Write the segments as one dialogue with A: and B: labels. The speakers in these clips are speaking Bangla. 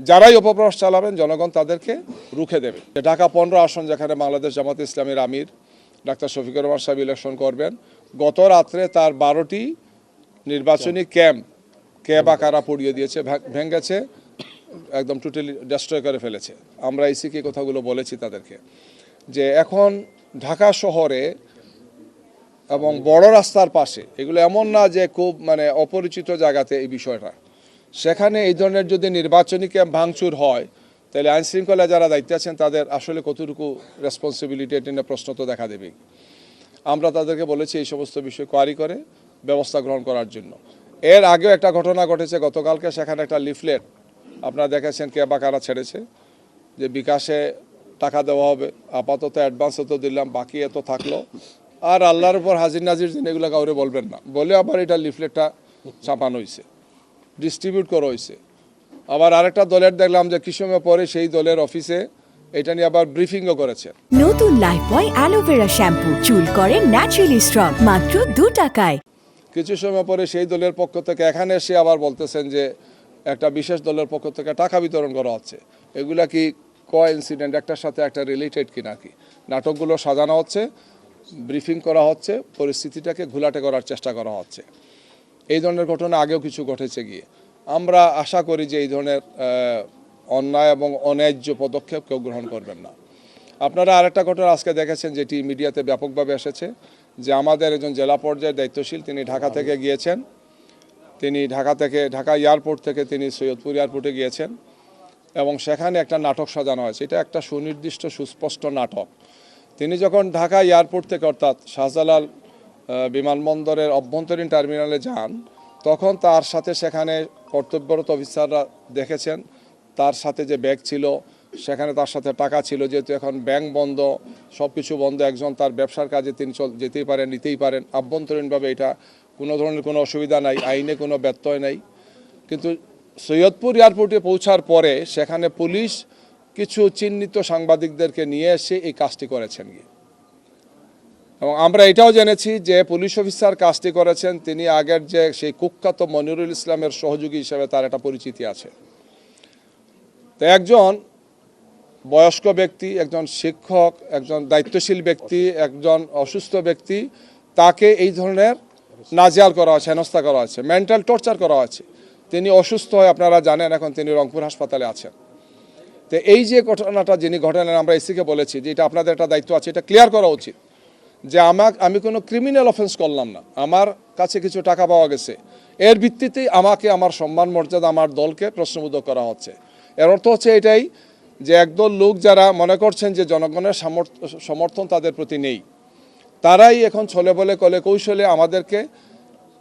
A: যারাই অপপ্রয়াস চালাবেন জনগণ তাদেরকে রুখে দেবে। ঢাকা 15 আসন যেখানে বাংলাদেশ জামাত ইসলামীর আমির ডাক্তার শফিকুর রহমান সাহেব ইলেকশন করবেন, গত রাত্রে তার 12টি নির্বাচনী ক্যাম্প কে বা কারা পুড়িয়ে দিয়েছে, ভেঙেছে, একদম টোটালি ডিস্ট্রয় করে ফেলেছে। আমরা ইসিকে কথাগুলো বলেছি তাদেরকে যে এখন ঢাকা শহরে এবং বড় রাস্তার পাশে, এগুলো এমন না যে খুব অপরিচিত জায়গাতে এই বিষয়টা, সেখানে এই ধরনের যদি নির্বাচনী ক্যাম্প ভাঙচুর হয় তাহলে আইনশৃঙ্খলা যারা দায়িত্বে আছেন তাদের আসলে কতটুকু রেসপন্সিবিলিটি এটা নিয়ে প্রশ্ন তো দেখা দেবেই। আমরা তাদেরকে বলেছি এই সমস্ত বিষয় কোয়ারি করে ব্যবস্থা গ্রহণ করার জন্য। এর আগেও একটা ঘটনা ঘটেছে গতকালকে, সেখানে একটা লিফলেট আপনারা দেখেছেন কে বা কারা ছেড়েছে যে বিকাশে টাকা দেওয়া হবে, আপাতত অ্যাডভান্স তো দিলাম, বাকি এত থাকলো, আর আল্লাহর উপর হাজির নাজির দিন এগুলো কাউরে বলবেন না বলে আবার এটা লিফলেটটা ছাপানো হয়েছে, ডিস্ট্রিবিউট করা হয়েছে। আবার আরেকটা দলের দেখলাম যে কিছু সময় পরে সেই দলের অফিসে এটা নিয়ে আবার ব্রিফিংও করেছে।
B: নতুন লাইফবয় অ্যালোভেরা শ্যাম্পু, চুল করে ন্যাচারালি স্ট্রং, মাত্র 2 টাকায়।
A: কিছু সময় পরে সেই দলের পক্ষ থেকে এখানে এসে আবার বলতেছেন যে একটা বিশেষ দলের পক্ষ থেকে টাকা বিতরণ করা হচ্ছে। এগুলা কি কোইন্সিডেন্ট, একটার সাথে একটা রিলেটেড কিনা? কি নাটকগুলো সাজানো হচ্ছে, ব্রিফিং করা হচ্ছে, পরিস্থিতিটাকে ঘোলাটে করার চেষ্টা করা হচ্ছে। এই ধরনের ঘটনা আগেও কিছু ঘটেছে গিয়ে। আমরা আশা করি যে এই ধরনের অন্যায় এবং অন্যায্য পদক্ষেপ কেউ গ্রহণ করবেন না। আপনারা আরেকটা ঘটনা আজকে দেখেছেন যেটি মিডিয়াতে ব্যাপকভাবে এসেছে যে আমাদের একজন জেলা পর্যায়ের দায়িত্বশীল তিনি ঢাকা থেকে গিয়েছেন, তিনি ঢাকা এয়ারপোর্ট থেকে তিনি সৈয়দপুর এয়ারপোর্টে গিয়েছেন এবং সেখানে একটা নাটক সাজানো হয়েছে। এটা একটা সুনির্দিষ্ট সুস্পষ্ট নাটক। তিনি যখন ঢাকা এয়ারপোর্ট থেকে অর্থাৎ শাহজালাল বিমানবন্দরের অভ্যন্তরীণ টার্মিনালে যান, তখন তার সাথে সেখানে কর্তব্যরত অফিসাররা দেখেছেন তার সাথে যে ব্যাগ ছিল, সেখানে তার সাথে টাকা ছিল। যেহেতু এখন ব্যাংক বন্ধ, সব কিছু বন্ধ, একজন তার ব্যবসার কাজে তিনি যেতেই পারেন, নিতেই পারেন আভ্যন্তরীণভাবে, এটা কোনো ধরনের কোনো অসুবিধা নাই, আইনে কোনো ব্যত্যয় নাই। কিন্তু সৈয়দপুর এয়ারপোর্টে পৌঁছার পরে সেখানে পুলিশ কিছু চিহ্নিত সাংবাদিকদেরকে নিয়ে এসে এই কাজটি করেছেন গিয়ে। এবং আমরা এটাও জেনেছি যে পুলিশ অফিসার কাজটি করেছেন তিনি আগের যে সেই কুখ্যাত মনিরুল ইসলামের সহযোগী হিসেবে তার একটা পরিচিতি আছে। তো একজন বয়স্ক ব্যক্তি, একজন শিক্ষক, একজন দায়িত্বশীল ব্যক্তি, একজন অসুস্থ ব্যক্তি, তাকে এই ধরনের নাজেহাল করা হয়েছে, হেনস্থা করা হয়েছে, মেন্টাল টর্চার করা হয়েছে। তিনি অসুস্থ হয়ে, আপনারা জানেন, এখন তিনি রংপুর হাসপাতালে আছেন। তো এই যে ঘটনাটা যিনি ঘটালেন, আমরা এসিকে বলেছি যে এটা আপনাদের একটা দায়িত্ব আছে, এটা ক্লিয়ার করা উচিত যে আমি কোনো ক্রিমিনাল অফেন্স করলাম না, আমার কাছে কিছু টাকা পাওয়া গেছে, এর ভিত্তিতেই আমাকে আমার সম্মান মর্যাদা আমার দলকে প্রশ্নবোধক করা হচ্ছে। এর অর্থ হচ্ছে এটাই যে একদল লোক যারা মনে করছেন যে জনগণের সমর্থন তাদের প্রতি নেই, তারাই এখন ছলে বলে কলে কৌশলে আমাদেরকে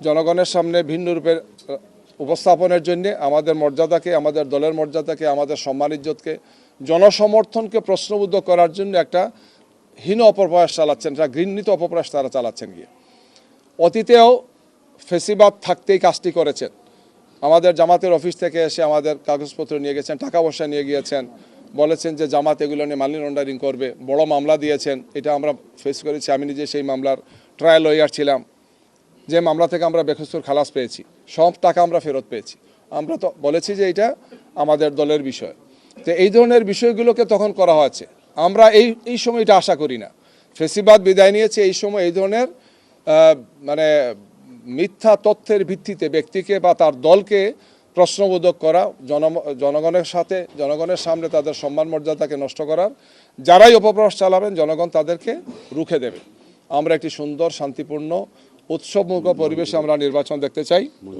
A: জনগণের সামনে ভিন্ন রূপে উপস্থাপনের জন্যে আমাদের মর্যাদাকে, আমাদের দলের মর্যাদাকে, আমাদের সম্মান ইজ্জতকে, জনসমর্থনকে প্রশ্নবোধক করার জন্য একটা হীন অপপ্রয়াস চালাচ্ছেন, একটা ঘৃণিত অপপ্রয়াস তারা চালাচ্ছেন গিয়ে। অতীতেও ফেসিবাদ থাকতেই কাজটি করেছেন। আমাদের জামাতের অফিস থেকে এসে আমাদের কাগজপত্র নিয়ে গেছেন, টাকা পয়সা নিয়ে গিয়েছেন, বলেছেন যে জামাত এগুলো নিয়ে মানি লন্ডারিং করবে, বড় মামলা দিয়েছেন। এটা আমরা ফেস করেছি, আমি নিজে সেই মামলার ট্রায়াল লয়ার ছিলাম, যে মামলা থেকে আমরা বেকসুর খালাস পেয়েছি, সব টাকা আমরা ফেরত পেয়েছি। আমরা তো বলেছি যে এটা আমাদের দলের বিষয়। তো এই ধরনের বিষয়গুলোকে তখন করা হয়েছে। আমরা এই সময়টা আশা করি না। ফেসিবাদ বিদায় নিয়েছে, এই সময় এই ধরনের মিথ্যা তথ্যের ভিত্তিতে ব্যক্তিকে বা তার দলকে প্রশ্নবোধক করা, জনগণের সামনে তাদের সম্মান মর্যাদাকে নষ্ট করার, যারাই অপপ্রয়াস চালাবেন জনগণ তাদেরকে রুখে দেবে। আমরা একটি সুন্দর, শান্তিপূর্ণ, উৎসবমুখর পরিবেশে আমরা নির্বাচন দেখতে চাই।